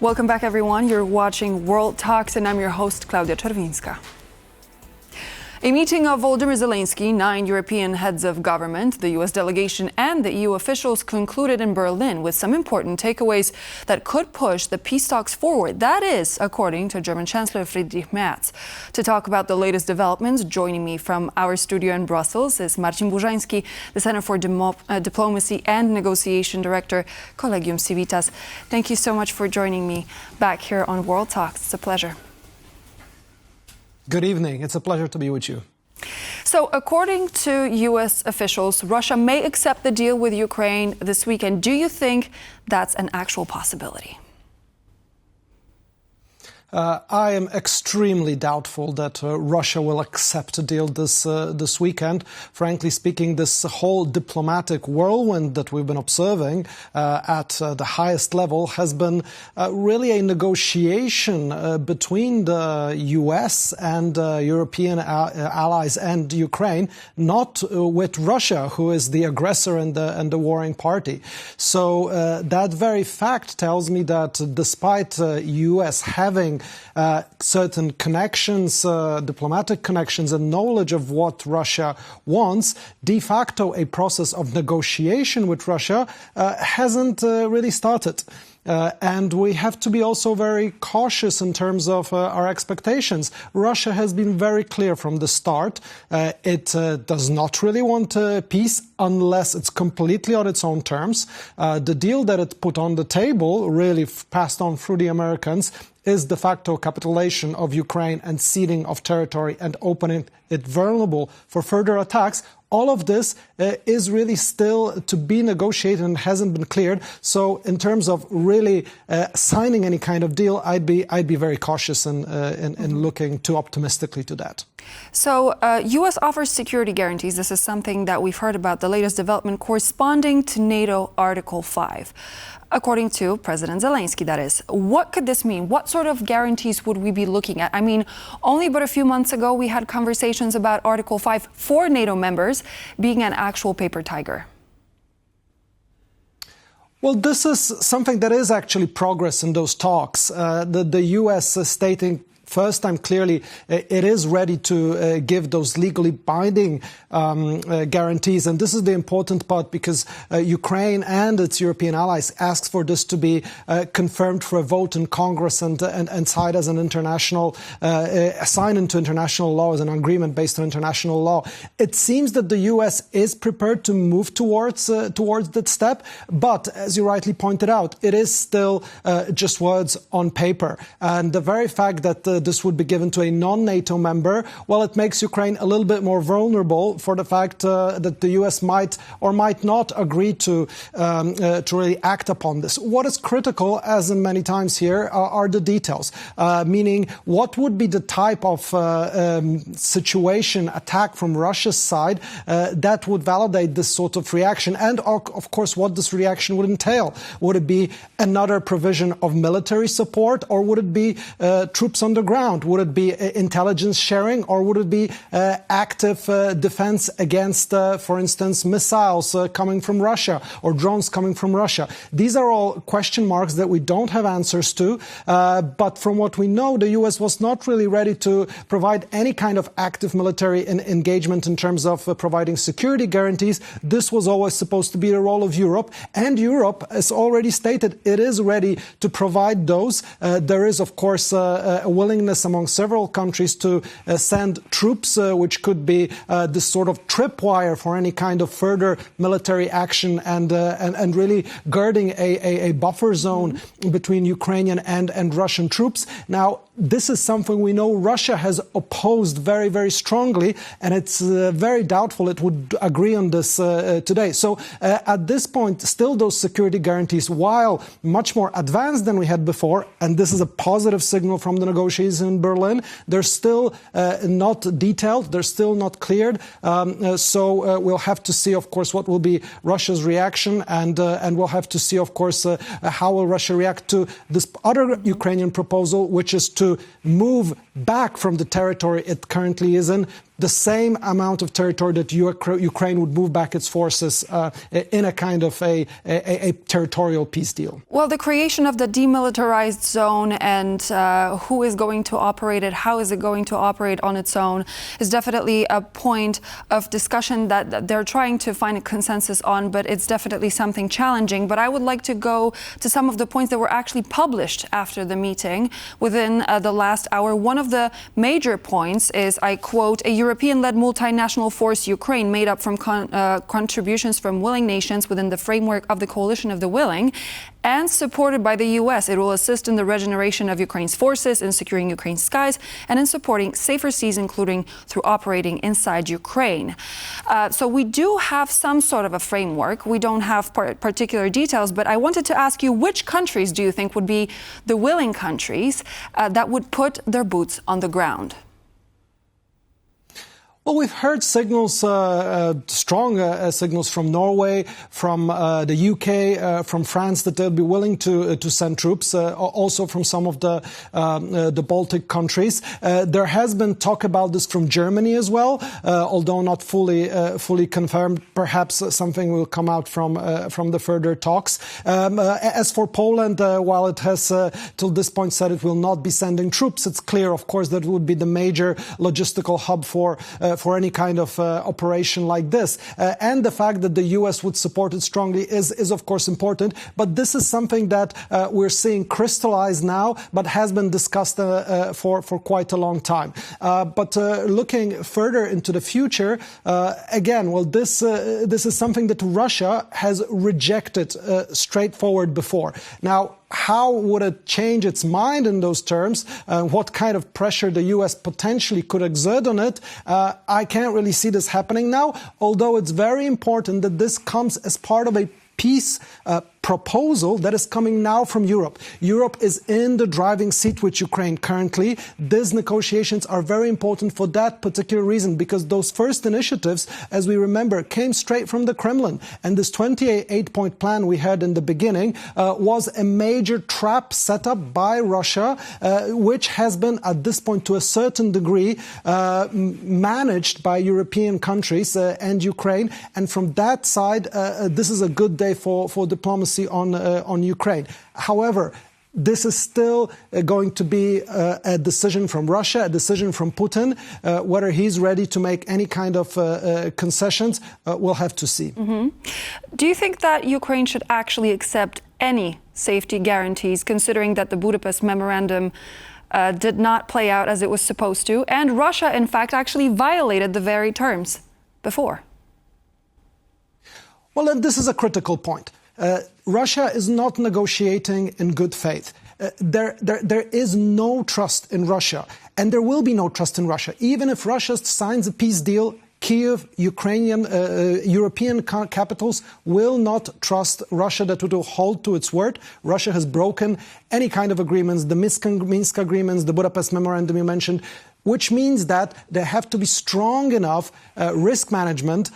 Welcome back, everyone. You're watching World Talks, and I'm your host, Klaudia Czerwińska. A meeting of Volodymyr Zelensky, 9 European heads of government, the U.S. delegation and the EU officials concluded in Berlin with some important takeaways that could push the peace talks forward. That is, according to German Chancellor Friedrich Merz. To talk about the latest developments, joining me from our studio in Brussels is Marcin Bużański, the Center for Diplomacy and Negotiation Director, Collegium Civitas. Thank you so much for joining me back here on World Talks. It's a pleasure. Good evening. It's a pleasure to be with you. So, according to U.S. officials, Russia may accept the deal with Ukraine this weekend. Do you think that's an actual possibility? I am extremely doubtful that Russia will accept a deal this weekend. Frankly speaking, this whole diplomatic whirlwind that we've been observing at the highest level has been really a negotiation between the U.S. and European allies and Ukraine, not with Russia, who is the aggressor and the warring party. So that very fact tells me that despite U.S. having certain connections, diplomatic connections and knowledge of what Russia wants, de facto a process of negotiation with Russia hasn't really started. And we have to be also very cautious in terms of our expectations. Russia has been very clear from the start. It does not really want peace unless it's completely on its own terms. The deal that it put on the table, really passed on through the Americans, is de facto capitulation of Ukraine and ceding of territory and opening it vulnerable for further attacks. All of this is really still to be negotiated and hasn't been cleared. So in terms of really signing any kind of deal, I'd be very cautious in looking too optimistically to that. So U.S. offers security guarantees. This is something that we've heard about, the latest development corresponding to NATO Article 5. According to President Zelensky, that is. What could this mean? What sort of guarantees would we be looking at? I mean, only but a few months ago, we had conversations about Article 5 for NATO members being an actual paper tiger. Well, this is something that is actually progress in those talks. The U.S. stating first time clearly it is ready to give those legally binding guarantees. And this is the important part because Ukraine and its European allies asked for this to be confirmed for a vote in Congress and signed as an international, signed into international law as an agreement based on international law. It seems that the U.S. is prepared to move towards that step. But as you rightly pointed out, it is still just words on paper. And the very fact that this would be given to a non-NATO member, well, it makes Ukraine a little bit more vulnerable for the fact that the U.S. might or might not agree to really act upon this. What is critical, as in many times here, are the details, meaning what would be the type of situation, attack from Russia's side that would validate this sort of reaction, and of course what this reaction would entail. Would it be another provision of military support, or would it be troops on the ground? Would it be intelligence sharing, or would it be active defense against, for instance, missiles coming from Russia or drones coming from Russia? These are all question marks that we don't have answers to. But from what we know, the U.S. was not really ready to provide any kind of active military engagement in terms of providing security guarantees. This was always supposed to be the role of Europe. And Europe, as already stated, it is ready to provide those. There is, of course, a willingness among several countries to send troops, which could be this sort of tripwire for any kind of further military action and really guarding a buffer zone between Ukrainian and Russian troops. Now, this is something we know Russia has opposed very, very strongly, and it's very doubtful it would agree on this today. So at this point, still those security guarantees, while much more advanced than we had before, and this is a positive signal from the negotiations in Berlin, they're still not detailed, they're still not cleared. So we'll have to see, of course, what will be Russia's reaction, and we'll have to see, of course, how will Russia react to this other Ukrainian proposal, which is to move back from the territory it currently is in the same amount of territory that Ukraine would move back its forces in a kind of a territorial peace deal. Well, the creation of the demilitarized zone and who is going to operate it, how is it going to operate on its own, is definitely a point of discussion that they're trying to find a consensus on, but it's definitely something challenging. But I would like to go to some of the points that were actually published after the meeting within the last hour. One of the major points is, I quote, a European-led multinational force, Ukraine, made up from contributions from willing nations within the framework of the Coalition of the Willing and supported by the U.S. It will assist in the regeneration of Ukraine's forces, in securing Ukraine's skies, and in supporting safer seas, including through operating inside Ukraine. So we do have some sort of a framework. We don't have particular details, but I wanted to ask you, which countries do you think would be the willing countries that would put their boots on the ground? Well, we've heard signals, strong signals from Norway, from the UK, from France, that they'll be willing to send troops, also from some of the Baltic countries. There has been talk about this from Germany as well, although not fully confirmed. Perhaps something will come out from the further talks. As for Poland, while it has till this point said it will not be sending troops, it's clear, of course, that it would be the major logistical hub for any kind of operation like this. And the fact that the U.S. would support it strongly is of course important. But this is something that we're seeing crystallize now, but has been discussed for quite a long time. But looking further into the future, again, well, this is something that Russia has rejected straightforward before. Now, how would it change its mind in those terms? What kind of pressure the U.S. potentially could exert on it? I can't really see this happening now, although it's very important that this comes as part of a peace proposal that is coming now from Europe. Europe is in the driving seat with Ukraine currently. These negotiations are very important for that particular reason, because those first initiatives, as we remember, came straight from the Kremlin. And this 28-point plan we had in the beginning was a major trap set up by Russia, which has been at this point to a certain degree managed by European countries and Ukraine. And from that side, this is a good day for diplomacy on Ukraine. However, this is still going to be a decision from Russia, a decision from Putin. Whether he's ready to make any kind of concessions, we'll have to see. Mm-hmm. Do you think that Ukraine should actually accept any safety guarantees, considering that the Budapest Memorandum did not play out as it was supposed to, and Russia, in fact, actually violated the very terms before? Well, then this is a critical point. Russia is not negotiating in good faith. There is no trust in Russia, and there will be no trust in Russia. Even if Russia signs a peace deal, Kyiv, Ukrainian, European capitals will not trust Russia that it will hold to its word. Russia has broken any kind of agreements, the Minsk agreements, the Budapest Memorandum you mentioned, which means that there have to be strong enough risk management,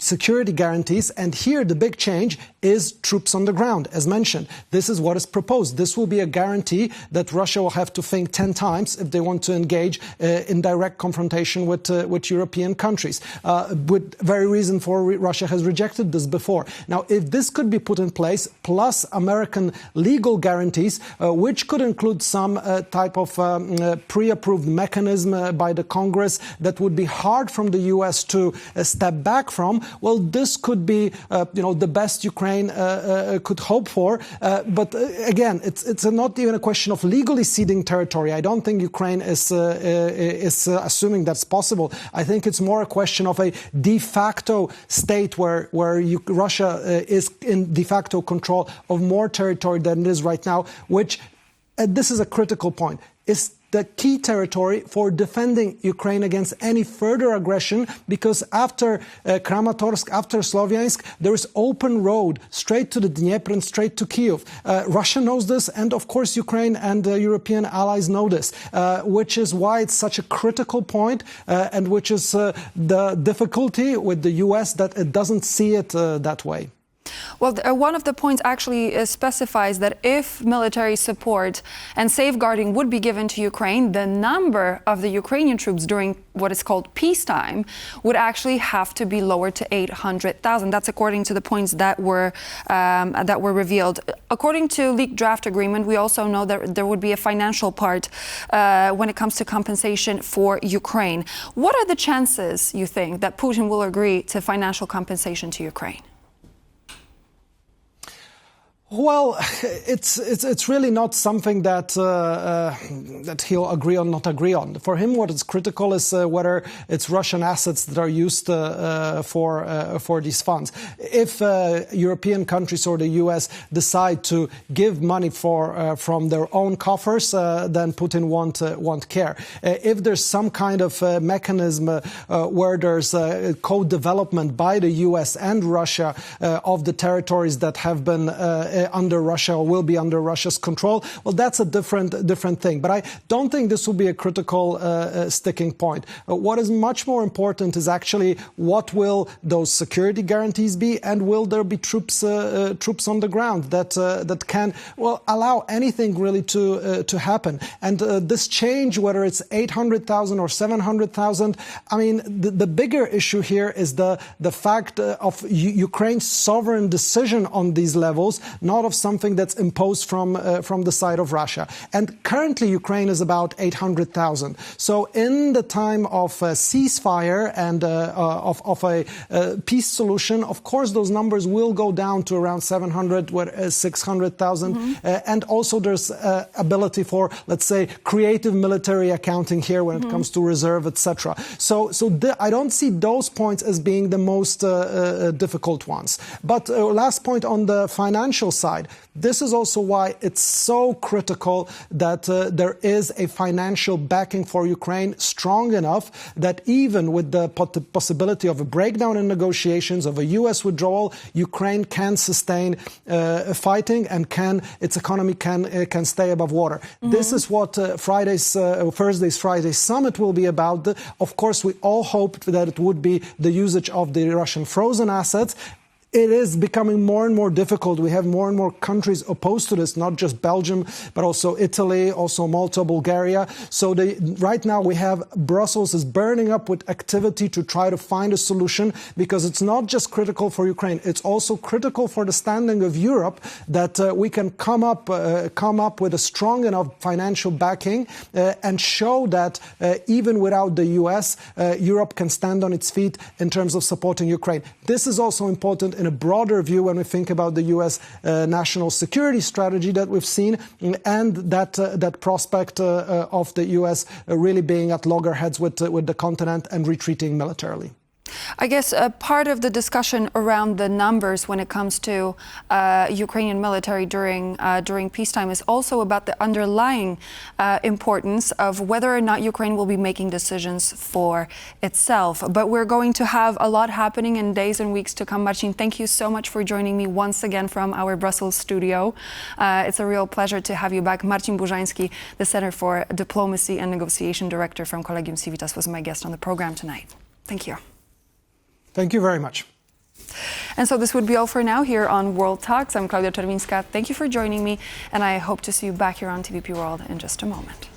security guarantees. And here the big change is troops on the ground. As mentioned, this is what is proposed. This will be a guarantee that Russia will have to think 10 times if they want to engage in direct confrontation with European countries. With very reason for Russia has rejected this before. Now, if this could be put in place, plus American legal guarantees, which could include some type of pre-approved mechanism by the Congress that would be hard from the U.S. to step back from, well, this could be, the best Ukraine could hope for. But again, it's not even a question of legally ceding territory. I don't think Ukraine is assuming that's possible. I think it's more a question of a de facto state where Russia is in de facto control of more territory than it is right now, which, this is a critical point, is the key territory for defending Ukraine against any further aggression, because after Kramatorsk, after Sloviansk, there is open road straight to the Dnieper and straight to Kyiv. Russia knows this, and of course Ukraine and European allies know this, which is why it's such a critical point, and which is the difficulty with the US that it doesn't see it that way. Well, one of the points actually specifies that if military support and safeguarding would be given to Ukraine, the number of the Ukrainian troops during what is called peacetime would actually have to be lowered to 800,000. That's according to the points that were revealed. According to leaked draft agreement, we also know that there would be a financial part when it comes to compensation for Ukraine. What are the chances, you think, that Putin will agree to financial compensation to Ukraine? Well, it's really not something that that he'll agree or not agree on. For him, what is critical is whether it's Russian assets that are used for these funds. If European countries or the US decide to give money from their own coffers, then Putin won't care. If there's some kind of mechanism where there's co-development by the US and Russia of the territories that have been under Russia or will be under Russia's control, well, that's a different thing. But I don't think this will be a critical sticking point. What is much more important is actually what will those security guarantees be, and will there be troops on the ground that can allow anything really to happen. And this change, whether it's 800,000 or 700,000, I mean, the bigger issue here is the fact of Ukraine's sovereign decision on these levels, not of something that's imposed from the side of Russia. And currently Ukraine is about 800,000. So in the time of a ceasefire and of a peace solution, of course those numbers will go down to around 700, 600,000. And also there's ability for, let's say, creative military accounting here when it comes to reserve, etc. So I don't see those points as being the most difficult ones. But last point on the financial side, this is also why it's so critical that there is a financial backing for Ukraine strong enough that even with the possibility of a breakdown in negotiations, of a US withdrawal, Ukraine can sustain fighting and its economy can stay above water. This is what Friday's summit will be about. Of course, we all hoped that it would be the usage of the Russian frozen assets. It is becoming more and more difficult. We have more and more countries opposed to this, not just Belgium, but also Italy, also Malta, Bulgaria. So right now we have Brussels is burning up with activity to try to find a solution, because it's not just critical for Ukraine. It's also critical for the standing of Europe that we can come up with a strong enough financial backing and show that even without the US, Europe can stand on its feet in terms of supporting Ukraine. This is also important in a broader view when we think about the US national security strategy that we've seen, and that prospect of the US really being at loggerheads with the continent and retreating militarily. I guess part of the discussion around the numbers when it comes to Ukrainian military during peacetime is also about the underlying importance of whether or not Ukraine will be making decisions for itself. But we're going to have a lot happening in days and weeks to come. Marcin, thank you so much for joining me once again from our Brussels studio. It's a real pleasure to have you back. Marcin Bużański, the Center for Diplomacy and Negotiation Director from Collegium Civitas, was my guest on the program tonight. Thank you. Thank you very much. And so this would be all for now here on World Talks. I'm Klaudia Czerwińska. Thank you for joining me, and I hope to see you back here on TVP World in just a moment.